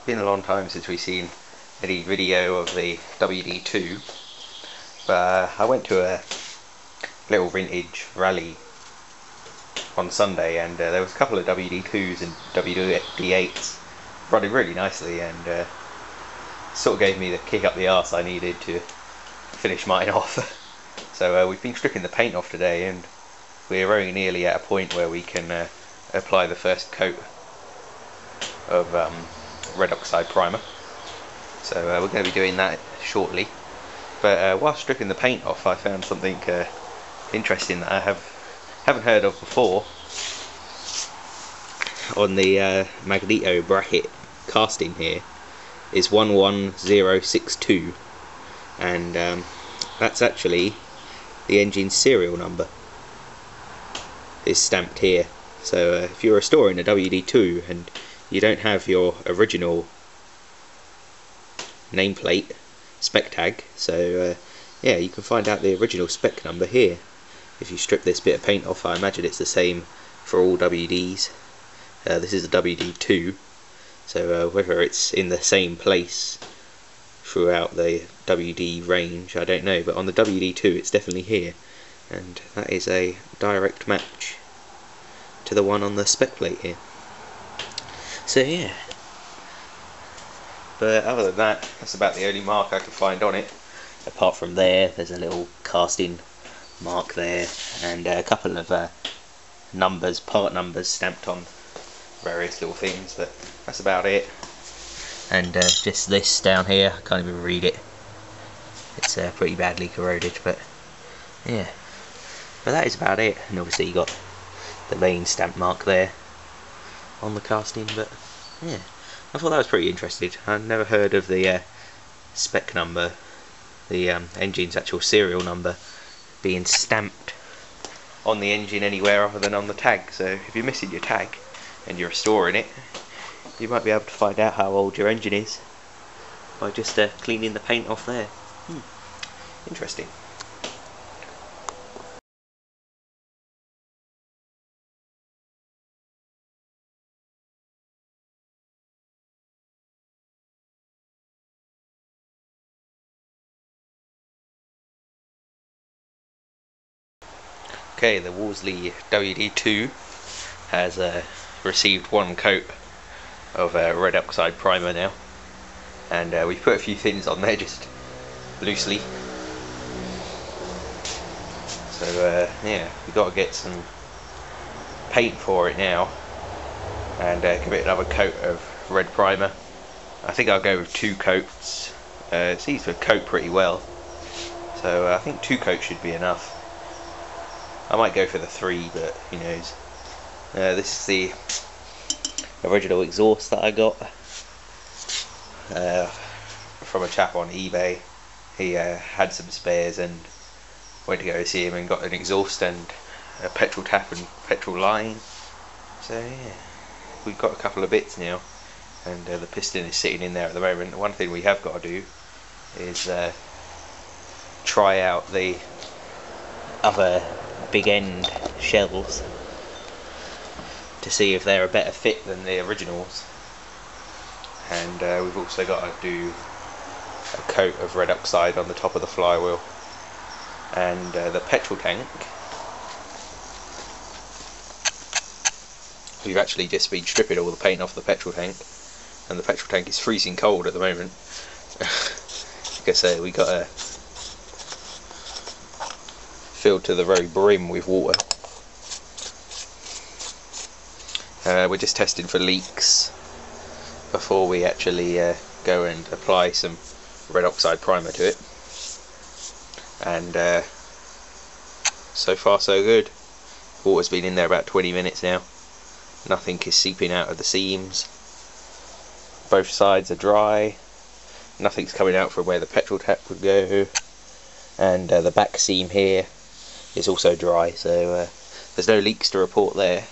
been a long time since we've seen any video of the WD2, but I went to a little vintage rally on Sunday, and there was a couple of WD2s and WD8s running really nicely, and sort of gave me the kick up the arse I needed to finish mine off. So we've been stripping the paint off today, and we're very nearly at a point where we can apply the first coat of red oxide primer. So we're going to be doing that shortly. But while stripping the paint off, I found something interesting that I haven't heard of before. On the magneto bracket casting here is 11062, and that's actually the engine serial number is stamped here. So if you're restoring a WD2 and you don't have your original nameplate spec tag, so yeah, you can find out the original spec number here. If you strip this bit of paint off, I imagine it's the same for all WDs. This is a WD2, so whether it's in the same place throughout the WD range, I don't know, but on the WD2 it's definitely here, and that is a direct match to the one on the spec plate here. So yeah, but other than that, that's about the only mark I could find on it. Apart from there's a little casting mark there, and a couple of numbers, part numbers stamped on various little things, but that's about it. And just this down here, I can't even read it. It's pretty badly corroded, but yeah. But that is about it. And obviously you got the main stamp mark there on the casting, but yeah, I thought that was pretty interesting. I'd never heard of the spec number, the engine's actual serial number, being stamped on the engine anywhere other than on the tag. So if you're missing your tag and you're restoring it, you might be able to find out how old your engine is by just cleaning the paint off there. Interesting. Okay, the Wolseley WD2 has received one coat of red oxide primer now, and we've put a few things on there just loosely. So yeah, we've got to get some paint for it now and give it another coat of red primer. I think I'll go with 2 coats. It seems to coat pretty well, so I think 2 coats should be enough. I might go for the 3, but who knows. This is the original exhaust that I got from a chap on eBay. He had some spares and went to go see him and got an exhaust and a petrol tap and petrol line. So yeah, we've got a couple of bits now, and the piston is sitting in there at the moment. One thing we have got to do is try out the other big end shells to see if they're a better fit than the originals, and we've also got to do a coat of red oxide on the top of the flywheel, and the petrol tank. We've actually just been stripping all the paint off the petrol tank, and the petrol tank is freezing cold at the moment. Like I say, we got a filled to the very brim with water. We're just testing for leaks before we actually go and apply some red oxide primer to it, and so far so good. Water's been in there about 20 minutes now. Nothing is seeping out of the seams. Both sides are dry. Nothing's coming out from where the petrol tap would go, and the back seam here is also dry, so there's no leaks to report there,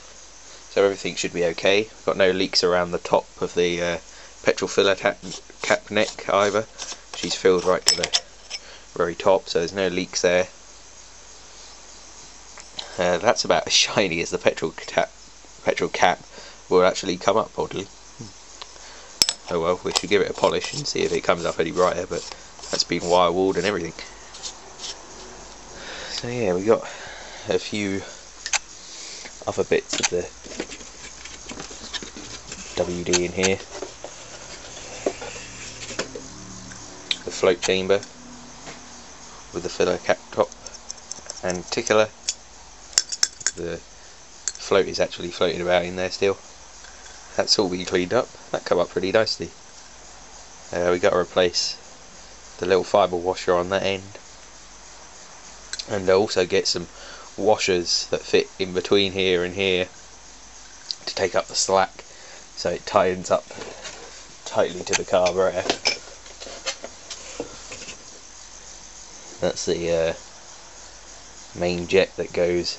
so everything should be okay. We've got no leaks around the top of the petrol filler cap neck either. She's filled right to the very top, so there's no leaks there. That's about as shiny as the petrol cap will actually come up, oddly. oh well, we should give it a polish and see if it comes up any brighter, but that's been wire-walled and everything. So yeah, we got a few other bits of the WD in here. The float chamber with the filler cap top and tickler. The float is actually floating about in there still. That's all been cleaned up. That come up pretty nicely. We got to replace the little fibre washer on that end, and also get some washers that fit in between here and here to take up the slack, so it tightens up tightly to the carburetor. That's the main jet that goes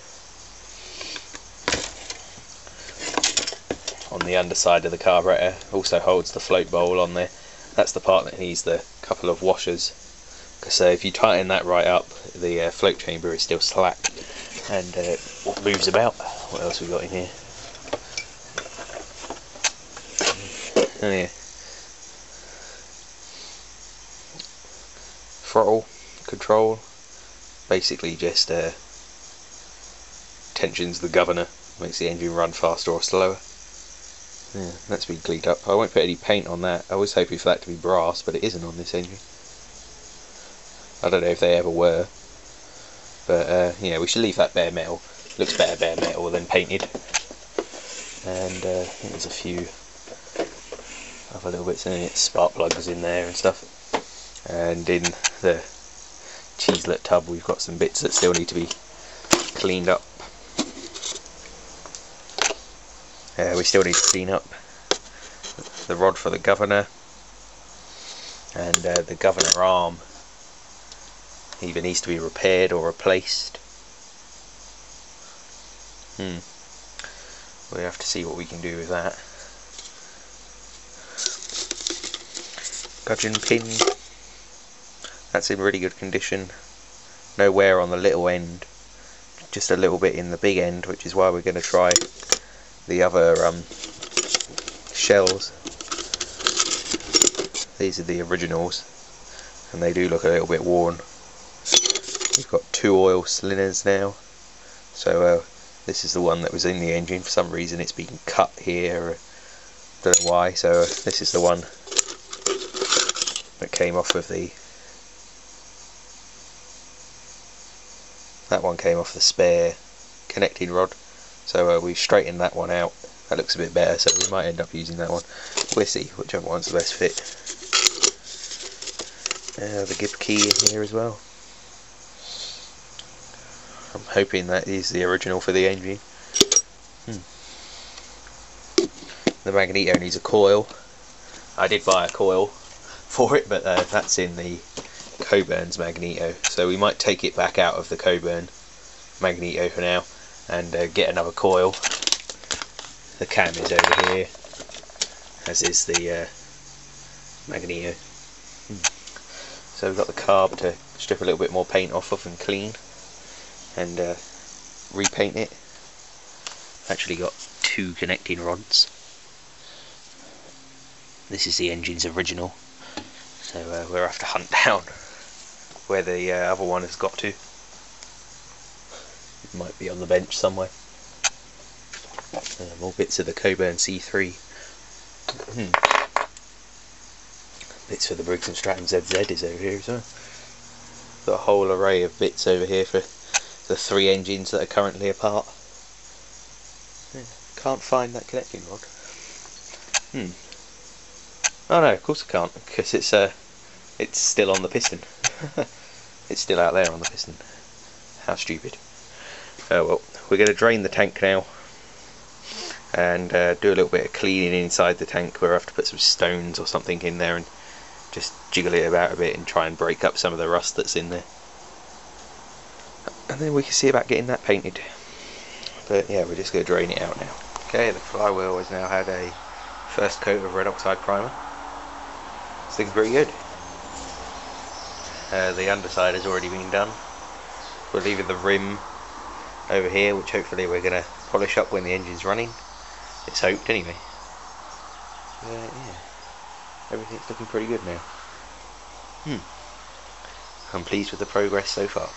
on the underside of the carburetor. Also holds the float bowl on there. That's the part that needs the couple of washers, because if you tighten that right up, the float chamber is still slack and moves about. What else we got in here? Oh yeah, throttle control, basically just tensions the governor, makes the engine run faster or slower. Yeah, that's been cleaned up. I won't put any paint on that. I was hoping for that to be brass, but it isn't on this engine. I don't know if they ever were, but yeah, we should leave that bare metal. Looks better bare metal than painted. And I think there's a few other little bits in it, spark plugs in there and stuff. And in the cheeselet tub we've got some bits that still need to be cleaned up. We still need to clean up the rod for the governor, and the governor arm either needs to be repaired or replaced. We have to see what we can do with that. Gudgeon pin, that's in really good condition. No wear on the little end, just a little bit in the big end, which is why we're going to try the other shells. These are the originals, and they do look a little bit worn. We've got 2 oil cylinders now, so this is the one that was in the engine. For some reason it's been cut here, don't know why, so this is the one that came off of the, that one came off the spare connecting rod. So we've straightened that one out. That looks a bit better, so we might end up using that one. We'll see whichever one's the best fit. The gib key in here as well. I'm hoping that is the original for the engine. The magneto needs a coil. I did buy a coil for it, but that's in the Coburn's magneto, so we might take it back out of the Coburn magneto for now and get another coil. The cam is over here, as is the magneto. So we've got the carb to strip a little bit more paint off of and clean and repaint it. Actually got 2 connecting rods. This is the engine's original, so we'll have to hunt down where the other one has got to. It might be on the bench somewhere. More bits of the Coburn C3. Bits for the Briggs & Stratton ZZ is over here as well. Got a whole array of bits over here for the 3 engines that are currently apart. Can't find that connecting rod. Oh no, of course I can't, because it's still on the piston. It's still out there on the piston. How stupid. Oh well, we're going to drain the tank now and do a little bit of cleaning inside the tank. We'll have to put some stones or something in there and just jiggle it about a bit and try and break up some of the rust that's in there. And then we can see about getting that painted. But yeah, we're just going to drain it out now. Okay, the flywheel has now had a first coat of red oxide primer. This thing's pretty good. The underside has already been done. We're leaving the rim over here, which hopefully we're going to polish up when the engine's running. It's hoped anyway. Yeah. everything's looking pretty good now. I'm pleased with the progress so far.